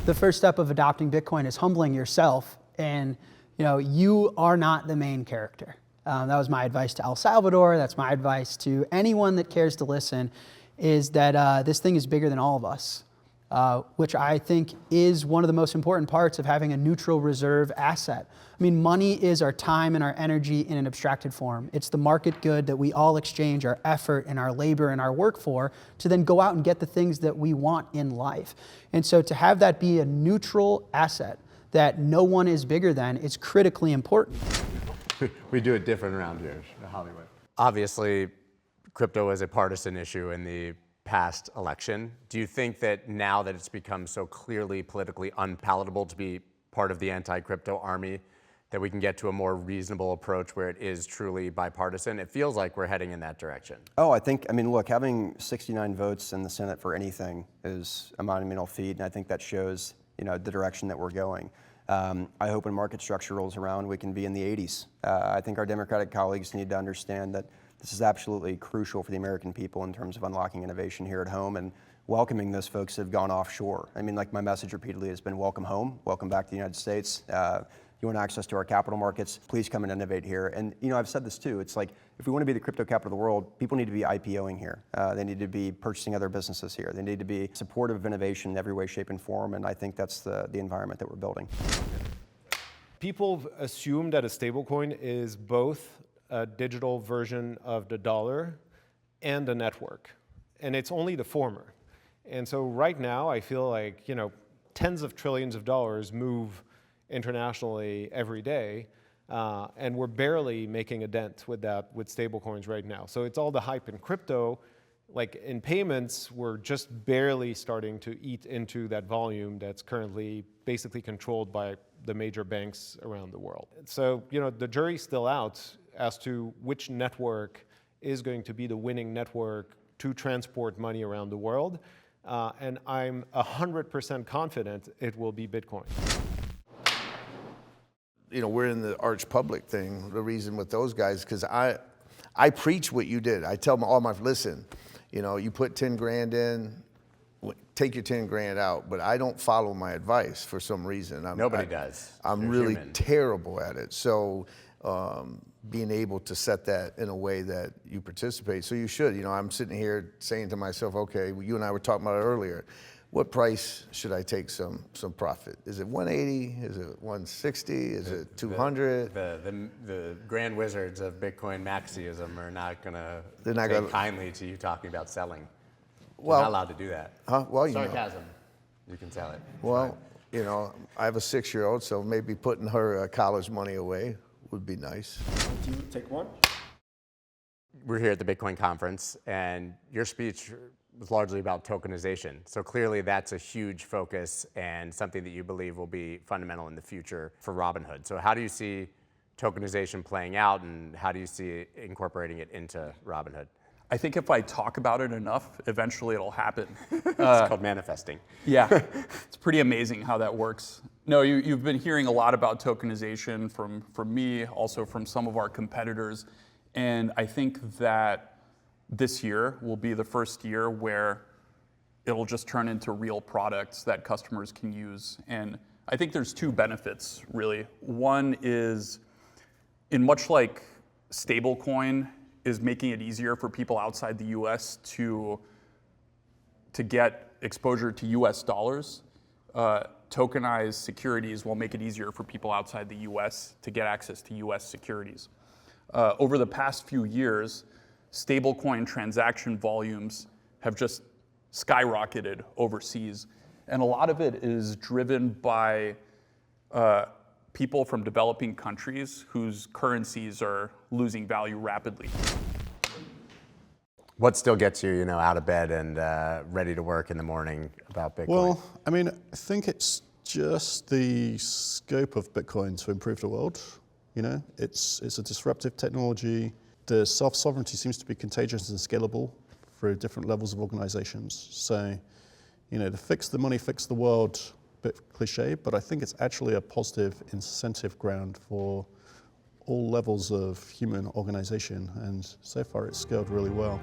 The first step of adopting Bitcoin is humbling yourself, and you are not the main character. That was my advice to El Salvador. That's my advice to anyone that cares to listen, is that this thing is bigger than all of us, which I think is one of the most important parts of having a neutral reserve asset. I mean, money is our time and our energy in an abstracted form. It's the market good that we all exchange our effort and our labor and our work for to then go out and get the things that we want in life. And so to have that be a neutral asset that no one is bigger than is critically important. We do it different around here, Hollywood. Obviously, crypto is a partisan issue in the past election. Do you think that now that it's become so clearly politically unpalatable to be part of the anti-crypto army, that we can get to a more reasonable approach where it is truly bipartisan? It feels like we're heading in that direction. Oh, I mean, look, having 69 votes in the Senate for anything is a monumental feat, and I think that shows, the direction that we're going. I hope when market structure rolls around, we can be in the 80s. I think our Democratic colleagues need to understand that this is absolutely crucial for the American people in terms of unlocking innovation here at home and welcoming those folks that have gone offshore. I mean, like my message repeatedly has been welcome home, welcome back to the United States. You want access to our capital markets, please come and innovate here. And I've said this too, it's like, if we want to be the crypto capital of the world, people need to be IPOing here. They need to be purchasing other businesses here. They need to be supportive of innovation in every way, shape, and form, and I think that's the environment that we're building. People assume that a stablecoin is both a digital version of the dollar and a network, and it's only the former. And so right now, I feel like, tens of trillions of dollars move internationally every day, and we're barely making a dent with that with stablecoins right now. So it's all the hype in crypto. Like in payments, we're just barely starting to eat into that volume that's currently basically controlled by the major banks around the world. So, the jury's still out as to which network is going to be the winning network to transport money around the world. And I'm 100% confident it will be Bitcoin. We're in the arch public thing. The reason with those guys, because I preach what you did. I tell all my, listen, you put 10 grand in, take your 10 grand out, but I don't follow my advice for some reason. Nobody does. I'm really terrible at it. So being able to set that in a way that you participate, so you should. I'm sitting here saying to myself, okay, you and I were talking about it earlier. What price should I take some profit? Is it 180? Is it 160? Is it 200? The grand wizards of Bitcoin Maxiism are not going to take kindly to you talking about selling. Well, you're not allowed to do that. Well, sarcasm. You can sell it. Well, I have a 6-year-old, so maybe putting her college money away would be nice. Do you take one? We're here at the Bitcoin conference, and your speech was largely about tokenization. So clearly that's a huge focus and something that you believe will be fundamental in the future for Robinhood. So how do you see tokenization playing out, and how do you see incorporating it into Robinhood? I think if I talk about it enough, eventually it'll happen. It's called manifesting. Yeah, it's pretty amazing how that works. No, you've been hearing a lot about tokenization from me, also from some of our competitors. And I think that this year will be the first year where it'll just turn into real products that customers can use. And I think there's two benefits, really. One is, in much like stablecoin is making it easier for people outside the US to get exposure to US dollars, tokenized securities will make it easier for people outside the US to get access to US securities. Over the past few years, stablecoin transaction volumes have just skyrocketed overseas. And a lot of it is driven by people from developing countries whose currencies are losing value rapidly. What still gets you, out of bed and ready to work in the morning about Bitcoin? Well, I think it's just the scope of Bitcoin to improve the world. It's a disruptive technology. The self-sovereignty seems to be contagious and scalable through different levels of organizations. So, to fix the money, fix the world, bit cliche, but I think it's actually a positive incentive ground for all levels of human organization, and so far it's scaled really well.